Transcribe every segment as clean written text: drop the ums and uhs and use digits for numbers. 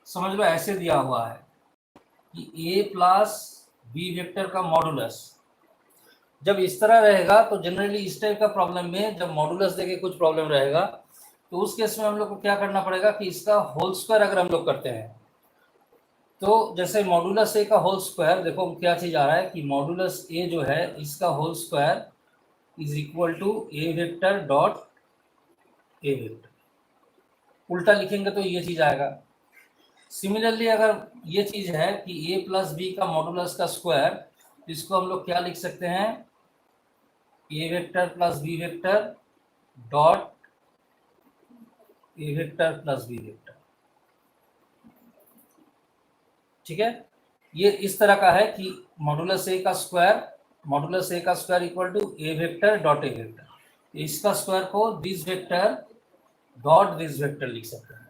समझ लो ऐसे दिया हुआ है कि a प्लस बी वेक्टर का मॉडुलस, जब इस तरह रहेगा तो जनरली इस टाइप का प्रॉब्लम में जब मॉडुलस देके कुछ प्रॉब्लम रहेगा तो उस केस में हम लोग को क्या करना पड़ेगा कि इसका होल स्क्वायर अगर हम लोग करते हैं तो जैसे मॉडुलस ए का होल स्क्वायर, देखो क्या चीज आ रहा है कि मॉडुलस ए जो है इसका whole square is equal to A vector dot A vector. उल्टा लिखेंगे तो ये चीज आएगा। सिमिलरली अगर ये चीज है कि ए प्लस बी का मॉडुलस का स्क्वायर, इसको हम लोग क्या लिख सकते हैं, A vector plus B vector dot A vector plus B vector. ठीक है, ये इस तरह का है कि मॉडुलस ए का square equal to A vector dot A vector. इसका स्क्वायर को this vector dot this vector लिख सकते हैं।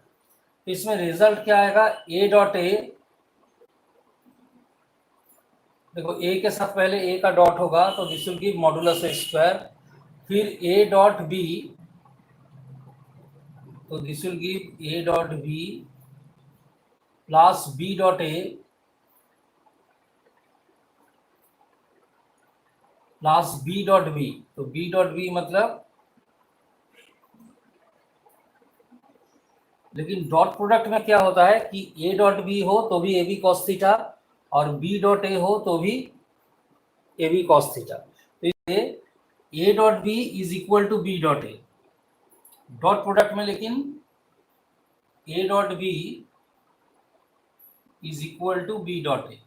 तो इसमें रिजल्ट क्या आएगा, ए डॉट ए, देखो ए के साथ पहले ए का डॉट होगा तो this will give modulus A square, फिर ए डॉट बी तो this will give A dot B plus B dot A plus B dot B. तो बी डॉट बी मतलब, लेकिन डॉट प्रोडक्ट में क्या होता है कि ए डॉट बी हो तो भी ए बी कॉस थीटा और बी डॉट ए हो तो भी ए बी कॉस थीटा। तो इसलिए A dot B is equal to B dot A dot product में, लेकिन A dot B is equal to B dot A,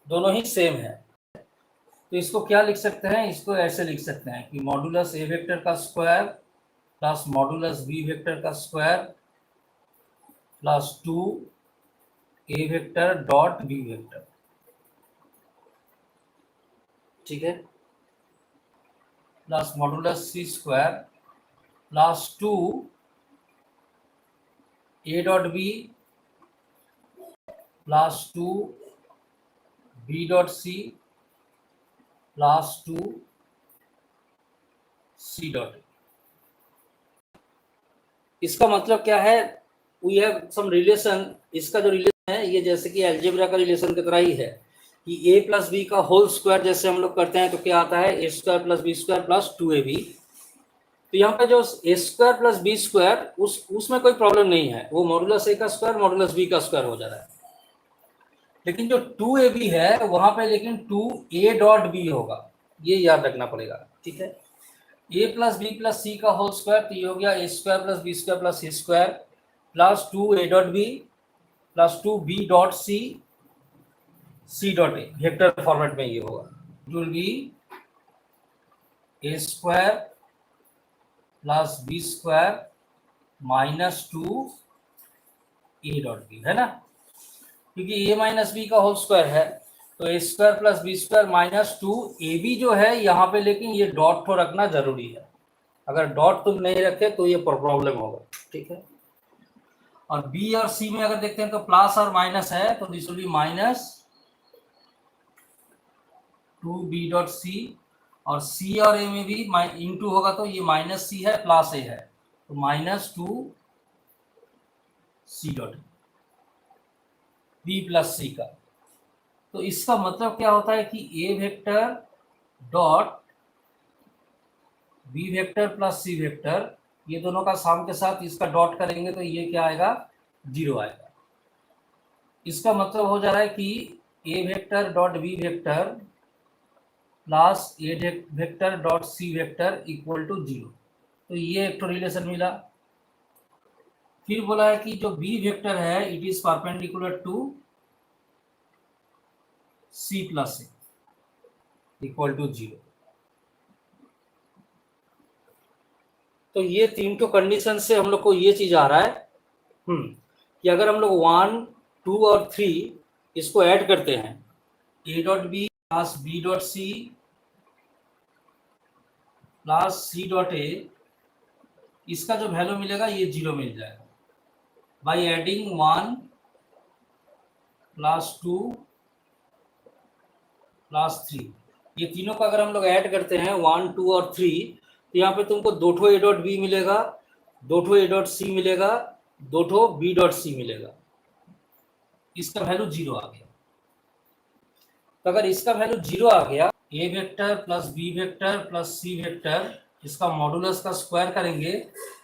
दोनों ही सेम है। तो इसको क्या लिख सकते हैं, इसको ऐसे लिख सकते हैं कि मॉडुलस ए वेक्टर का square plus modulus B vector का square plus 2 A vector dot B vector. ठीक है, plus modulus C square plus 2 A dot B plus 2 B dot C plus 2 C dot. इसका मतलब क्या है, वी हैव सम रिलेशन। इसका जो relation है ये जैसे कि अलजेब्रा का रिलेशन की तरह ही है कि ए प्लस बी का होल स्क्वायर जैसे हम लोग करते हैं तो क्या आता है, A square plus B square plus 2ab। तो यहाँ पे जो A square plus B square उसमें कोई प्रॉब्लम नहीं है, वो मॉडुलस ए का स्क्वायर मॉडुलस बी का स्क्वायर हो जा रहा है। लेकिन जो 2ab है वहां पे लेकिन 2a डॉट बी होगा, ये याद रखना पड़ेगा। ठीक है, A plus B plus C का होल स्क्वायर, तो ये हो गया A square plus B square plus C square plus 2a dot B plus 2b dot C C dot A. Vector format में ये होगा, it will be A square plus B square minus 2a dot B, है ना, क्योंकि a minus B का whole square है तो A square plus B square minus 2ab जो है यहाँ पे, लेकिन ये डॉट तो रखना जरूरी है। अगर डॉट तुम नहीं रखे तो ये प्रॉब्लम होगा। ठीक है, और बी और सी में अगर देखते हैं तो प्लस और माइनस है तो this will be minus 2b dot C, और सी और ए में भी इंटू होगा तो ये माइनस सी है प्लस ए है तो minus 2c dot B plus C का। तो इसका मतलब क्या होता है कि A vector dot B vector plus C vector, ये दोनों का साम के साथ इसका डॉट करेंगे तो ये क्या आएगा, 0 आएगा। इसका मतलब हो जा रहा है कि A vector dot B vector plus A vector dot C vector equal to 0। तो ये एक तो रिलेशन मिला। फिर बोला है कि जो बी वेक्टर है it is perpendicular to C plus A equal to 0। तो ये 3 तो कंडीशन से हम लोग को ये चीज आ रहा है कि अगर हम लोग 1, 2 और 3 इसको ऐड करते हैं, A dot B plus B dot C plus C dot A, इसका जो वैल्यू मिलेगा ये 0 मिल जाएगा बाई एडिंग 1 प्लस 2 प्लस 3। ये तीनों का अगर हम लोग ऐड करते हैं 1, 2 और 3 तो यहाँ पे तुमको 2 ए डॉट बी मिलेगा, 2 ए डॉट सी मिलेगा दो ठो बी डॉट सी मिलेगा, इसका वैल्यू 0 आ गया। तो अगर इसका वैल्यू 0 आ गया, A vector plus B vector plus C vector, इसका मॉडुलस का स्क्वायर करेंगे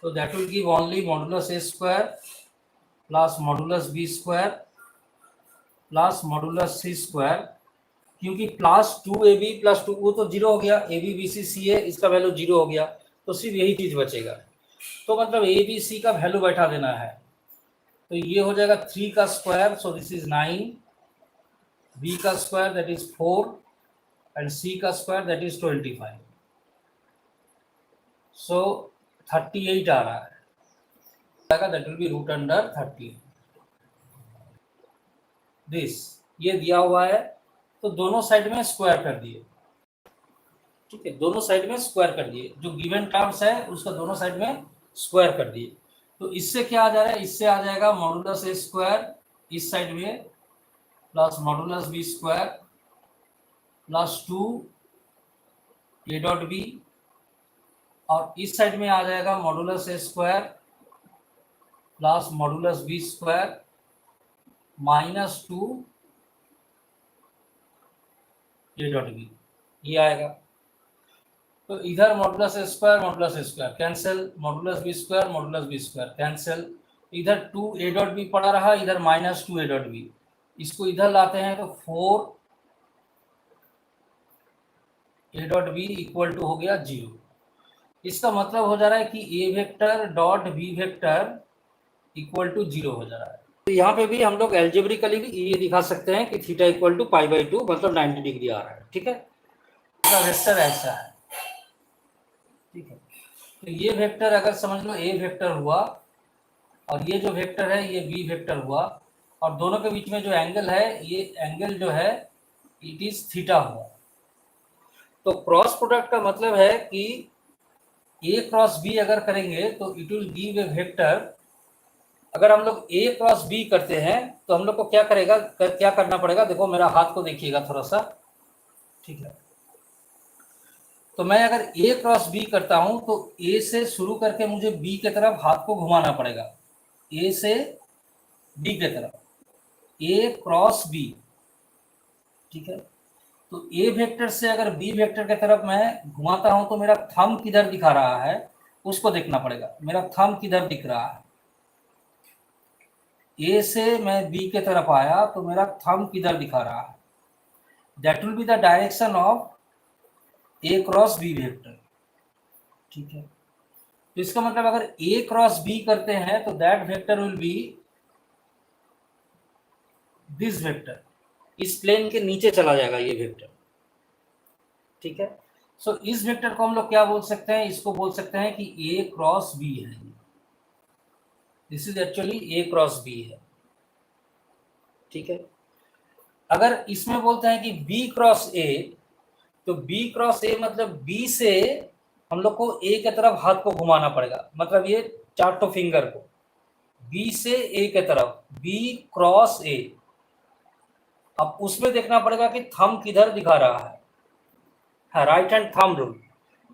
तो that will give only modulus A square plus modulus B square plus modulus C square, क्योंकि प्लस 2ab प्लस 2 वो तो 0 हो गया, ए बी बी सी सी है, इसका वैल्यू 0 हो गया, तो सिर्फ यही चीज बचेगा। तो मतलब ए बी सी का वैल्यू बैठा देना है, तो ये हो जाएगा 3 का square, so this is 9, B का square that is 4 and C का स्क्वायर दैट इज 25, सो 38 आ रहा है, that will be root under 30 this, ये दिया हुआ है, तो दोनों साइड में स्क्वायर कर दिए, ठीक है, दोनों साइड में स्क्वायर कर दिए, जो गिवन टर्म्स है उसका दोनों साइड में स्क्वायर कर दिए। तो इससे क्या आ जा रहा है, इससे आ जाएगा मॉडुलस ए स्क्वायर इस साइड में plus modulus B square plus 2 A dot B, और इस साइड में आ जाएगा modulus A square plus modulus B square minus 2 A dot B, ये आएगा। तो इधर modulus A square cancel, modulus B square cancel, इधर 2 ए डॉट बी पड़ा रहा, इधर माइनस 2 ए डॉट बी, इसको इधर लाते हैं तो 4 A dot B equal to हो गया 0। इसका मतलब हो जा रहा है कि A vector dot B vector equal to 0 हो जा रहा है। तो यहाँ पे भी हम लोग एल्जेब्रिकली ये दिखा सकते हैं कि theta equal to pi by 2 मतलब 90 डिग्री आ रहा है, ठीक है, इसका वेक्टर ऐसा है, ठीक है। तो ये वेक्टर अगर समझ लो ए वेक्टर हुआ और ये जो वेक्टर है ये बी वेक्टर हुआ, और दोनों के बीच में जो एंगल है ये एंगल जो है इट इज थीटा हुआ। तो क्रॉस प्रोडक्ट का मतलब है कि ए क्रॉस बी अगर करेंगे तो it will give A vector. अगर हम लोग ए क्रॉस बी करते हैं तो हम लोग को क्या क्या करना पड़ेगा, देखो मेरा हाथ को देखिएगा थोड़ा सा, ठीक है। तो मैं अगर ए क्रॉस बी करता हूं तो ए से शुरू करके मुझे बी के तरफ हाथ को घुमाना पड़ेगा, ए से बी के तरफ, ए क्रॉस बी, ठीक है। तो ए वेक्टर से अगर बी वेक्टर के तरफ मैं घुमाता हूं तो मेरा थंब किधर दिखा रहा है उसको देखना पड़ेगा, मेरा थंब किधर दिख रहा है। ए से मैं बी के तरफ आया तो मेरा थंब किधर दिखा रहा है, that will be the direction of A cross B vector, ठीक है। तो इसका मतलब अगर ए क्रॉस बी करते हैं तो that vector will be this vector, इस प्लेन के नीचे चला जाएगा ये वेक्टर, ठीक है। सो इस वेक्टर को हम लोग क्या बोल सकते हैं, इसको बोल सकते हैं कि ए क्रॉस बी है, this is actually A cross B है, ठीक है। अगर इसमें बोलते हैं कि बी क्रॉस ए, तो बी क्रॉस ए मतलब बी से हम लोग को ए के तरफ हाथ को घुमाना पड़ेगा, मतलब ये चार फिंगर को बी से ए के तरफ, बी क्रॉस ए। अब उसमें देखना पड़ेगा कि थंब किधर दिखा रहा है, राइट हैंड थंब रूल।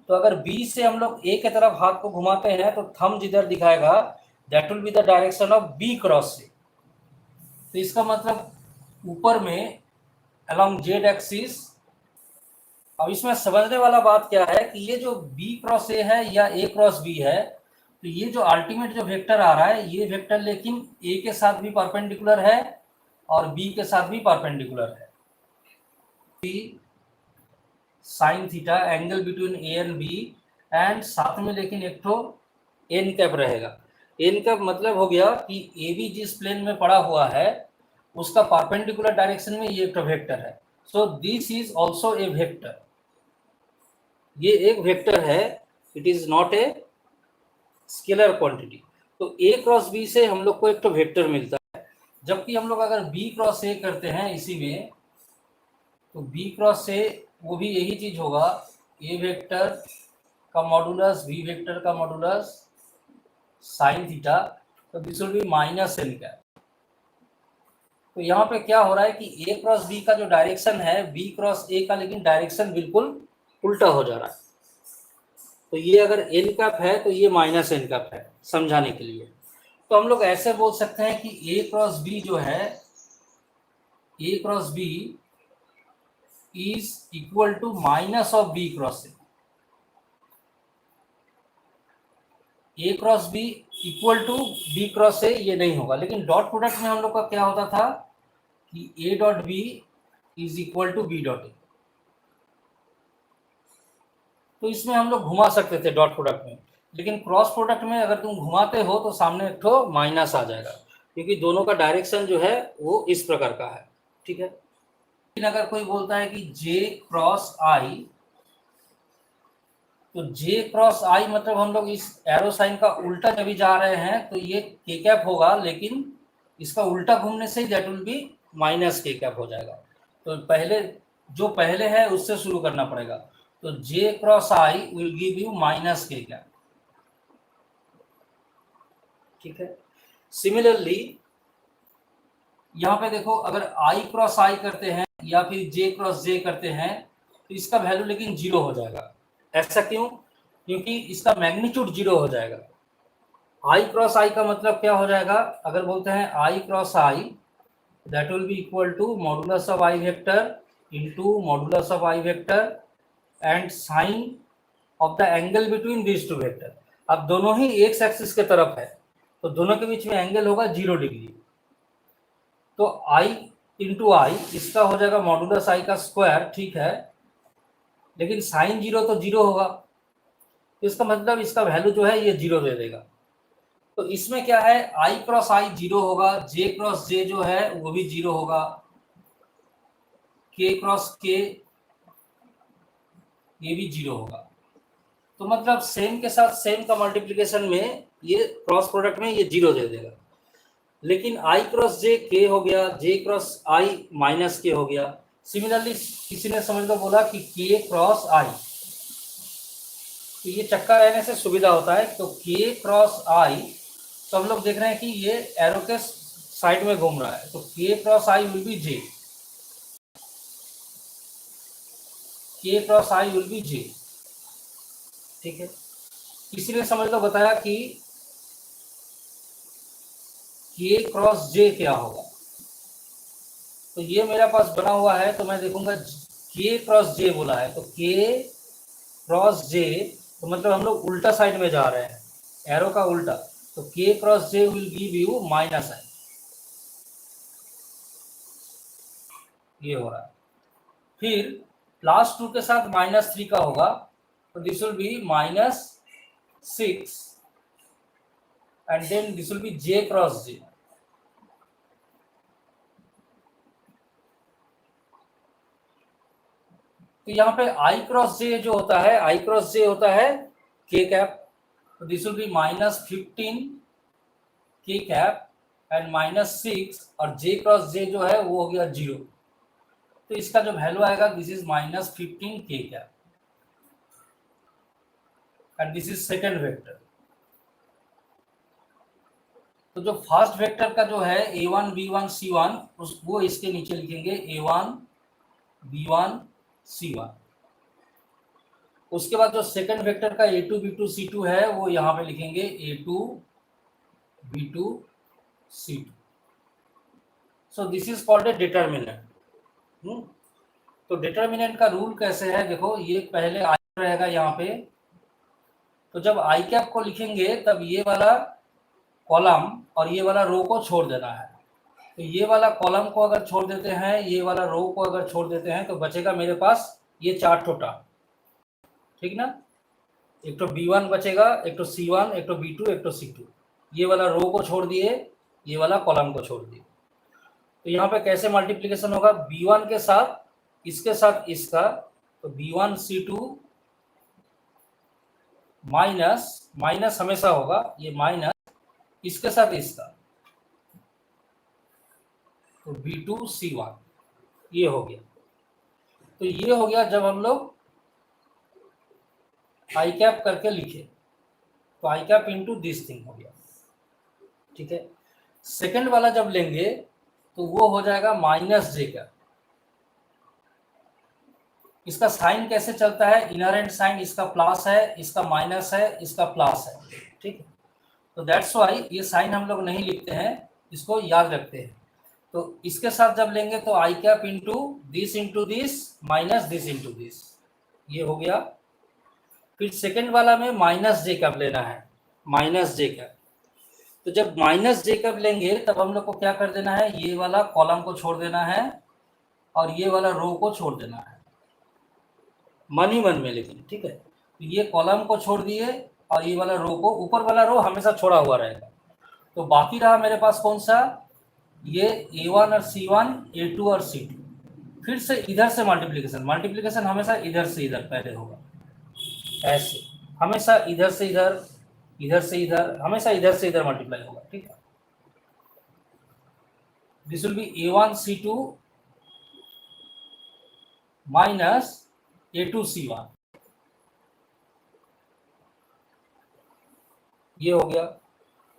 तो अगर बी से हम लोग ए के तरफ हाथ को घुमाते हैं तो थंब जिधर दिखाएगा that will be the direction of B cross A. तो इसका मतलब ऊपर में अलोंग जेड एक्सिस। अब इसमें समझने वाला बात क्या है कि ये जो बी क्रॉस ए है या ए क्रॉस बी है, तो ये जो अल्टीमेट जो वेक्टर आ रहा है ये वेक्टर लेकिन ए के साथ भी परपेंडिकुलर है और बी के साथ भी परपेंडिकुलर है। Sine theta angle between A and B, and साथ में लेकिन एक तो एन कैप रहेगा। एन कैप मतलब हो गया कि ए बी जिस प्लेन में पड़ा हुआ है उसका परपेंडिकुलर डायरेक्शन में ये एक वेक्टर है, so this is also a vector, ये एक वेक्टर है, it is not a scalar quantity. तो ए क्रॉस बी से हम लोग को एक तो वेक्टर मिलता है, जबकि हम लोग अगर बी क्रॉस ए करते हैं इसी में, तो बी क्रॉस ए वो भी यही चीज होगा, ए वेक्टर का मॉडुलस बी वेक्टर का मॉडुलस साइन थीटा, तो this will be minus N cap. तो यहाँ पे क्या हो रहा है कि ए क्रॉस बी का जो डायरेक्शन है बी क्रॉस ए का लेकिन डायरेक्शन बिल्कुल उल्टा हो जा रहा है। तो ये अगर एन कैप है तो ये माइनस एन कैप है, समझाने के लिए। तो हम लोग ऐसे बोल सकते हैं कि ए क्रॉस बी जो है, A cross B is equal to minus of B cross A. A cross B equal to B cross A ये नहीं होगा, लेकिन डॉट प्रोडक्ट में हम लोग का क्या होता था कि A dot B is equal to B dot A. तो इसमें हम लोग घुमा सकते थे डॉट प्रोडक्ट में, लेकिन क्रॉस प्रोडक्ट में अगर तुम घुमाते हो तो सामने एक ठो माइनस आ जाएगा, क्योंकि दोनों का डायरेक्शन जो है वो इस प्रकार का है। ठीक है, लेकिन अगर कोई बोलता है कि जे क्रॉस आई, तो जे क्रॉस आई मतलब हम लोग इस एरो साइन का उल्टा जब भी जा रहे हैं तो ये के कैप होगा, लेकिन इसका उल्टा घूमने से ही that will be minus K cap हो जाएगा। तो पहले जो पहले है उससे शुरू करना पड़ेगा। तो J cross I will give you minus K cap. ठीक है, सिमिलरली यहाँ पे देखो, अगर आई क्रॉस आई करते हैं या फिर जे क्रॉस जे करते हैं तो इसका वैल्यू लेकिन जीरो हो जाएगा। ऐसा क्यों? क्योंकि इसका मैग्नीट्यूड जीरो हो जाएगा। आई क्रॉस आई का मतलब क्या हो जाएगा? अगर बोलते हैं I cross I, that will be equal to modulus of I vector into modulus of I vector and sine of the angle between this two vector. अब दोनों ही एक्स एक्सिस के तरफ है, तो दोनों के बीच में एंगल होगा 0 डिग्री। तो आई इंटू आई, इसका हो जाएगा मॉडुलस आई का स्क्वायर। ठीक है, लेकिन साइन 0 तो 0 होगा, इसका मतलब इसका वैल्यू जो है ये 0 दे देगा। तो इसमें क्या है, आई क्रॉस आई 0 होगा, जे क्रॉस जे जो है वो भी 0 होगा, के क्रॉस के ये भी 0 होगा। तो मतलब सेम के साथ सेम का मल्टीप्लिकेशन में ये क्रॉस प्रोडक्ट में ये 0 दे देगा। लेकिन आई क्रॉस जे के हो गया, जे क्रॉस आई माइनस के हो गया। सिमिलरली किसी ने समझ लो बोला कि के क्रॉस आई, तो ये चक्का रहने से सुविधा होता है। तो के क्रॉस आई, तो हम लोग देख रहे हैं कि ये एरो के साइड में घूम रहा है, तो K cross I will be J, K cross I will be J. ठीक है, किसी ने समझ लो बताया कि के क्रॉस जे क्या होगा। तो ये मेरे पास बना हुआ है, तो मैं देखूंगा के क्रॉस जे बोला है, तो के क्रॉस जे, तो मतलब हम लोग उल्टा साइड में जा रहे हैं, एरो का उल्टा। तो K cross J will give you minus I, ये हो रहा है। फिर +2 के साथ -3 का होगा, तो this will be -6 and then this will be J cross J. तो यहाँ पे आई क्रॉस जे जो होता है, आई क्रॉस जे होता है के कैप, तो दिस विल बी -15 के कैप एंड -6, और जे क्रॉस जे जो है वो हो गया 0। तो इसका जो वैल्यू आएगा दिस इज -15 के cap and this is second vector. तो जो फर्स्ट वेक्टर का जो है a1 b1 c1, वो इसके नीचे लिखेंगे a1 b1 c1। उसके बाद जो सेकंड वेक्टर का a2 b2 c2 है वो यहाँ पे लिखेंगे a2 b2 c2। So this is called a determinant. तो डिटर्मिनेंट का रूल कैसे है, देखो ये पहले आई रहेगा यहाँ पे, तो जब आई कैप को लिखेंगे तब ये वाला कॉलम और ये वाला रो को छोड़ देना है। तो ये वाला कॉलम को अगर छोड़ देते हैं, ये वाला रो को अगर छोड़ देते हैं, तो बचेगा मेरे पास ये 4 टोटा। ठीक ना, एक तो b1 बचेगा, एक तो c1, एक तो b2, एक तो c2। ये वाला रो को छोड़ दिए, ये वाला कॉलम को छोड़ दिए। तो यहाँ पे कैसे मल्टीप्लिकेशन होगा, b1 के साथ इसके साथ इसका, तो b1 c2 माइनस माइनस हमेशा होगा, ये माइनस इसके साथ इसका, तो b2 c1 ये हो गया। तो ये हो गया जब हम लोग आई कैप करके लिखे, तो I cap into this thing हो गया। ठीक है, सेकंड वाला जब लेंगे तो वो हो जाएगा -j का। इसका साइन कैसे चलता है, इनहेरेंट साइन इसका प्लस है, इसका माइनस है, इसका प्लस है। ठीक है, तो दैट्स वाई ये साइन हम लोग नहीं लिखते हैं, इसको याद रखते हैं। तो इसके साथ जब लेंगे तो I cap into this minus this into this, ये हो गया। फिर सेकेंड वाला में माइनस जे कैप लेना है, माइनस जे कैप। तो जब माइनस जे कैप लेंगे तब हम लोग को क्या कर देना है, ये वाला कॉलम को छोड़ देना है और ये वाला रो को छोड़ देना है, मन ही मन में लेकिन, ठीक है। तो ये कॉलम को छोड़ दिए और ये वाला रो को, ऊपर वाला रो हमेशा छोड़ा हुआ रहेगा। तो बाकी रहा मेरे पास कौन सा, ये A1 और C1, A2 और C2। फिर से इधर से मल्टीप्लिकेशन, मल्टीप्लिकेशन हमेशा इधर से इधर पहले होगा, ऐसे हमेशा इधर से इधर, इधर से इधर, हमेशा इधर से इधर मल्टीप्लाई होगा, ठीक है। This will B A1 C2 minus A2 C1, ये हो गया।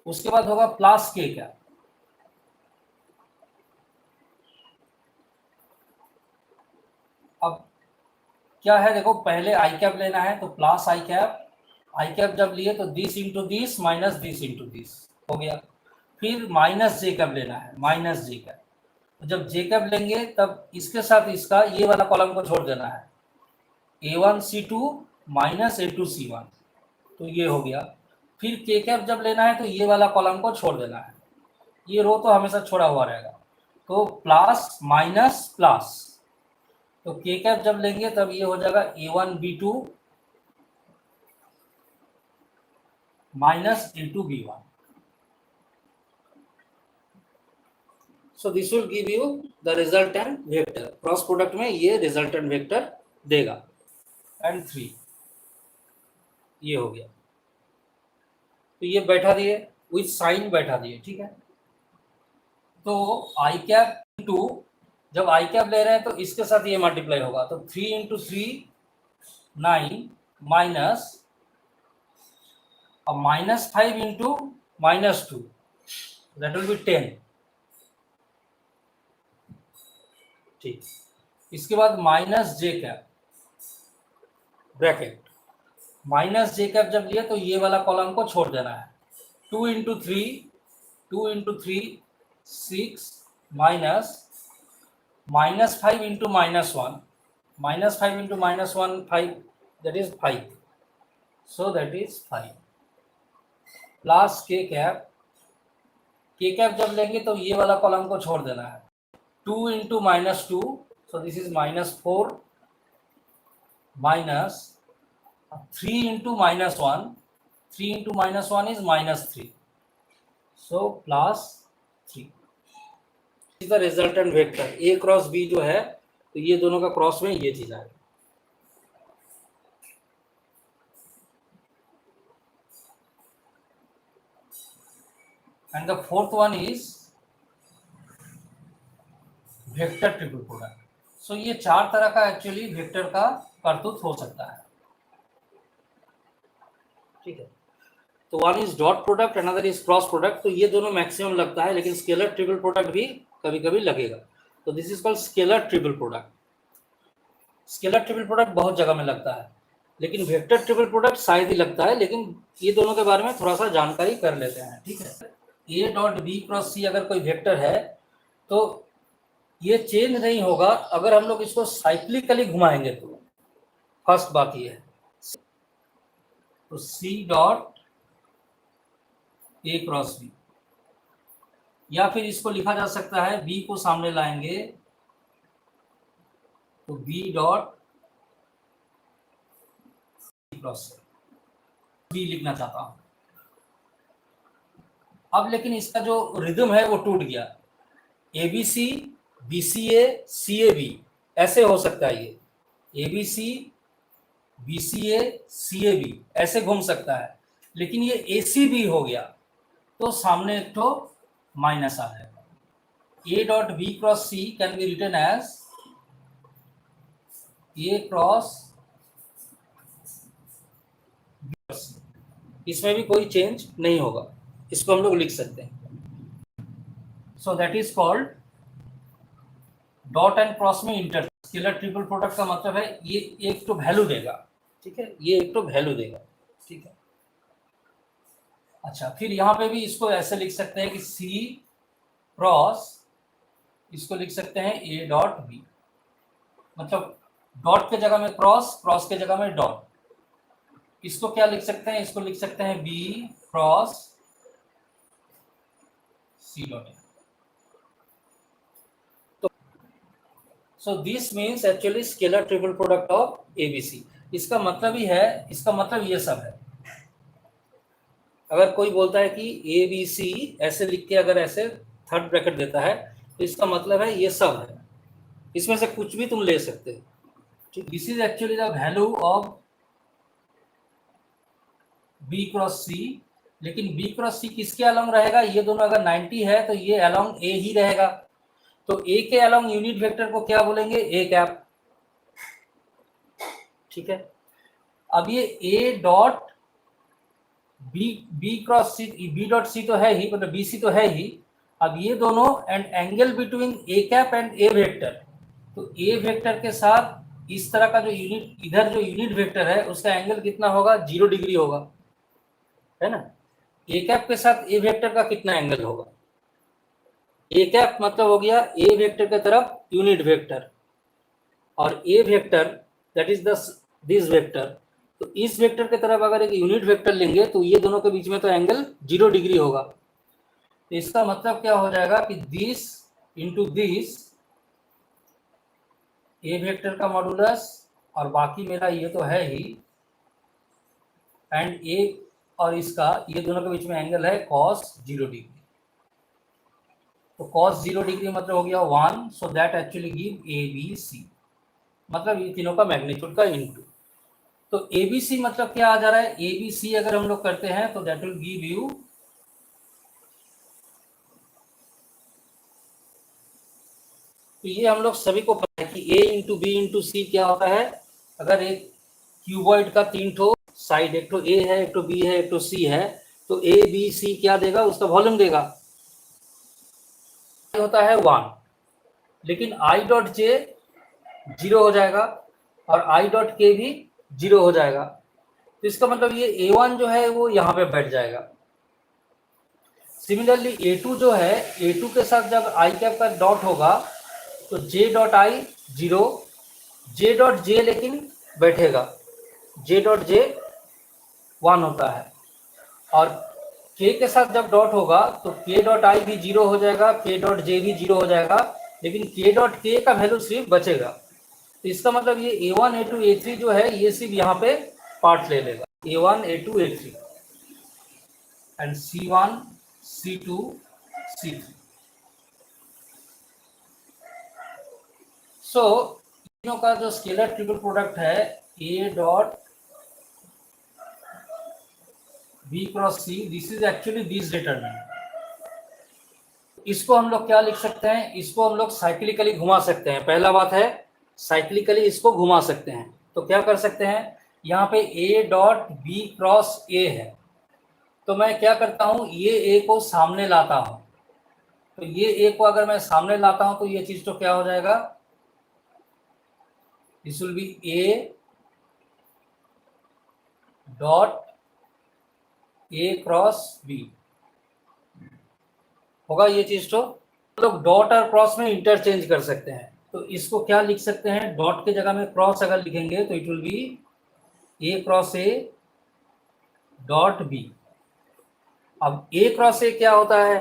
उसके बाद होगा प्लस के कैप। अब क्या है देखो, पहले आई कैप लेना है तो प्लस आई कैप जब लिए तो this into this minus this into this हो गया। फिर माइनस जे कैप लेना है, माइनस जे कैप। तो जब जे कैप लेंगे तब इसके साथ इसका ये वाला कॉलम को छोड़ देना है, A1 C2 minus A2 C1, तो ये हो गया। फिर के कैप जब लेना है तो ये वाला कॉलम को छोड़ देना है, ये रो तो हमेशा छोड़ा हुआ रहेगा। तो प्लस माइनस प्लस, तो के कैप जब लेंगे तब ये हो जाएगा A1 B2 minus A2 B1। So this will give you the resultant vector, cross product में ये रिजल्टेंट वेक्टर देगा। एंड 3 ये हो गया। तो ये बैठा दिए विथ साइन बैठा दिए, ठीक है। तो आई कैप इंटू, जब आई कैप ले रहे हैं तो इसके साथ ये मल्टीप्लाई होगा, तो 3 इंटू 3 9 माइनस, अब minus 5 into minus 2 that will B 10, ठीक। इसके बाद माइनस जे कैप ब्रैकेट, माइनस जे कैप जब लिए तो ये वाला कॉलम को छोड़ देना है, 2 into 3 6 minus minus 5 into minus 1, minus 5 into minus 1 5, that is 5, so that is 5 plus के कैप जब लेंगे तो ये वाला कॉलम को छोड़ देना है, 2 into minus 2, so this is minus 4 minus 3 into minus 1, 3 into minus 1 is minus 3, so plus 3 is the resultant vector. A cross B जो है तो ये दोनों का क्रॉस में ये चीज आएगा। And the fourth one is vector triple product. So ये 4 तरह का एक्चुअली वेक्टर का करतूत हो सकता है, ठीक है। तो one is dot product, another is cross product. तो ये दोनों मैक्सिमम लगता है, लेकिन स्केलर ट्रिपल प्रोडक्ट भी कभी कभी लगेगा। तो this is called scalar triple product. Scalar triple product बहुत जगह में लगता है, लेकिन वेक्टर ट्रिपल प्रोडक्ट शायद ही लगता है। लेकिन ये दोनों के बारे में थोड़ा सा जानकारी कर लेते हैं, ठीक है। ए डॉट बी क्रॉस सी अगर कोई वेक्टर है तो ये चेंज नहीं होगा अगर हम लोग इसको साइक्लिकली घुमाएंगे तो। फर्स्ट बात ये है, तो C dot A cross B, या फिर इसको लिखा जा सकता है बी को सामने लाएंगे तो बी डॉट क्रॉस बी लिखना चाहता हूं। अब लेकिन इसका जो रिदम है वो टूट गया, A B C B C A C A B ऐसे हो सकता है, ये A B C B C A C A B ऐसे घूम सकता है। लेकिन ये ए सी बी हो गया तो सामने एक तो माइनस आ जाएगा। A dot B cross C can be written as A cross B, इसमें भी कोई चेंज नहीं होगा, इसको हम लोग लिख सकते हैं। So that is called dot and cross में इंटर। स्केलर ट्रिपल प्रोडक्ट का मतलब है ये एक तो वैल्यू देगा, ठीक है, ये एक तो वैल्यू देगा, ठीक है। अच्छा, फिर यहाँ पे भी इसको ऐसे लिख सकते हैं कि सी क्रॉस, इसको लिख सकते हैं ए डॉट बी, मतलब डॉट के जगह में क्रॉस, क्रॉस के जगह में डॉट। इसको क्या लिख सकते हैं, इसको लिख सकते हैं B cross C dot A. तो so this means actually scalar triple product of A B C. इसका मतलब ही है, इसका मतलब ये सब है। अगर कोई बोलता है कि ए बी सी ऐसे लिख के अगर ऐसे थर्ड ब्रैकेट देता है तो इसका मतलब है ये सब है, इसमें से कुछ भी तुम ले सकते हो। ठीक, this is actually the value of B cross C. लेकिन बी क्रॉस सी किसके अलोंग रहेगा, ये दोनों अगर 90 है तो ये अलोंग ए ही रहेगा। तो ए के अलोंग यूनिट वेक्टर को क्या बोलेंगे, ए कैप। ठीक है, अब ये A dot B cross C, B dot C तो है ही, मतलब बी सी तो है ही। अब ये दोनों and angle between A cap and A vector, तो ए वेक्टर के साथ इस तरह का जो यूनिट, इधर जो यूनिट वेक्टर है उसका एंगल कितना होगा, 0 डिग्री होगा, है ना। ए कैप के साथ ए वेक्टर का कितना एंगल होगा, ए कैप मतलब हो गया ए वेक्टर की तरफ यूनिट वेक्टर, और A vector that is this vector, तो इस वेक्टर की तरफ अगर एक यूनिट वेक्टर लेंगे तो ये दोनों के बीच में तो एंगल 0 डिग्री होगा। तो इसका मतलब क्या हो जाएगा कि this into this A vector का मॉडुलस, और बाकी मेरा ये तो है ही, एंड ए और इसका, ये दोनों के बीच में एंगल है cos 0 डिग्री। तो cos 0 डिग्री मतलब हो गया 1, so that actually give A B C, मतलब ये तीनों का मैग्नीट्यूड का इनटू। तो ए बी सी मतलब क्या आ जा रहा है, ए बी सी अगर हम लोग करते हैं तो दैट विल गिव यू, तो ये हम लोग सभी को पता है कि a इंटू बी इंटू सी क्या होता है। अगर एक क्यूबॉइड का 3 ठो साइड, एक तो ए है, एक तो बी है, एक तो सी है, तो ए बी सी क्या देगा, उसका वॉल्यूम देगा, होता है 1। लेकिन आई डॉट जे 0 हो जाएगा और आई डॉट के भी 0 हो जाएगा, तो इसका मतलब ये A1 जो है वो यहाँ पे बैठ जाएगा। सिमिलरली A2 जो है, A2 के साथ जब आई कैप का डॉट होगा तो J dot I 0, J dot J लेकिन बैठेगा, जे डॉट जे 1 होता है, और के के साथ जब डॉट होगा तो के डॉट आई भी 0 हो जाएगा, के डॉट जे भी 0 हो जाएगा, लेकिन के डॉट के का वैल्यू सिर्फ बचेगा। तो इसका मतलब ये A1 A2 A3 जो है ये सिर्फ यहाँ पे पार्ट ले लेगा, A1 A2 A3 and C1 C2 C3। सो तीनों का जो स्केलर ट्रिपल प्रोडक्ट है A dot B cross C, this is actually this determinant. इसको हम लोग क्या लिख सकते हैं, इसको हम लोग साइक्लिकली घुमा सकते हैं। पहला बात है साइक्लिकली इसको घुमा सकते हैं, तो क्या कर सकते हैं, यहाँ पे A dot B cross A है, तो मैं क्या करता हूँ, ये ए को सामने लाता हूँ, तो ये ए को अगर मैं सामने लाता हूँ तो ये चीज तो क्या हो जाएगा, this will be A dot A cross B होगा, ये चीज तो लोग डॉट और क्रॉस में इंटरचेंज कर सकते हैं। तो इसको क्या लिख सकते हैं, डॉट के जगह में क्रॉस अगर लिखेंगे तो it will be A cross A dot B. अब ए क्रॉस ए क्या होता है,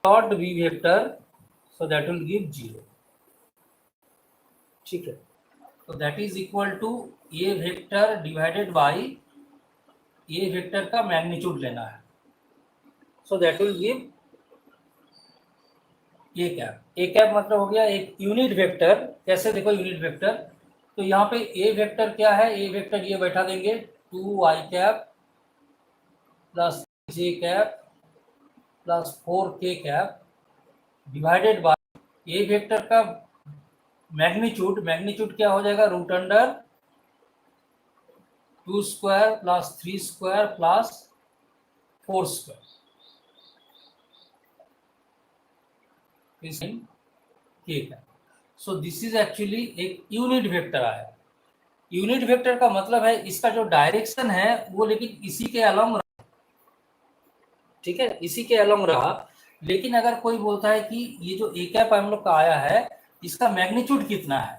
dot B vector, so that will give 0। ठीक है, तो that is equal to A vector divided by A vector का मैग्नीट्यूड लेना है, so that will give A cap. A cap मतलब हो गया एक यूनिट वेक्टर। कैसे देखो यूनिट वेक्टर, तो यहाँ पे ए वेक्टर क्या है, ए वेक्टर ये बैठा देंगे 2 I cap plus J cap plus 4 K cap divided by A vector का मैग्नीट्यूड, मैग्नीट्यूड क्या हो जाएगा, root under 2 square plus 3 square plus 4 square, ठीक है। सो दिस इज एक्चुअली एक यूनिट वेक्टर आया। यूनिट वेक्टर का मतलब है इसका जो डायरेक्शन है वो लेकिन इसी के अलोंग, ठीक है, इसी के अलोंग रहा। लेकिन अगर कोई बोलता है कि ये जो ए कैप हम लोग का आया है इसका मैग्नीट्यूड कितना है,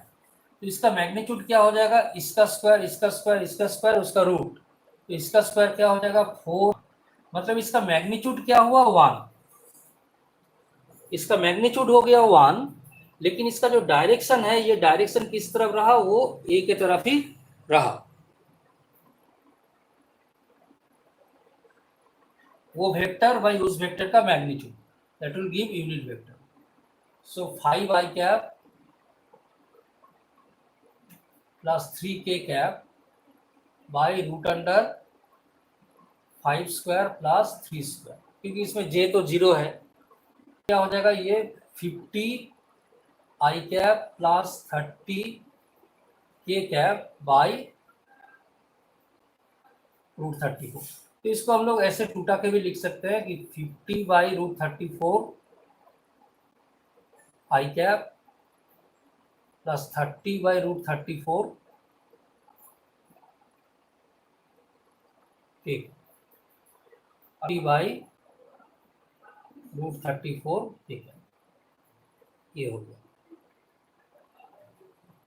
तो इसका मैग्नीट्यूड क्या हो जाएगा, इसका स्क्वायर इसका स्क्वायर इसका स्क्वायर उसका रूट, तो इसका स्क्वायर क्या हो जाएगा 4, मतलब इसका मैग्नीट्यूड क्या हुआ 1, इसका मैग्नीट्यूड हो गया 1, लेकिन इसका जो डायरेक्शन है ये डायरेक्शन किस तरफ रहा, वो ए के तरफ ही रहा, वो वेक्टर बाई उस वेक्टर का magnitude, that will give unit vector. So 5 I cap plus 3 K cap by root under 5 square plus 3 square, क्योंकि इसमें जे तो 0 है, क्या हो जाएगा ये 50 आई कैप प्लस 30 के कैप बाई √34। तो इसको हम लोग ऐसे टूटा के भी लिख सकते हैं कि 50 by √34 I cap plus 30 by √34, ठीक, 30 बाई √34, ठीक है, ये हो गया।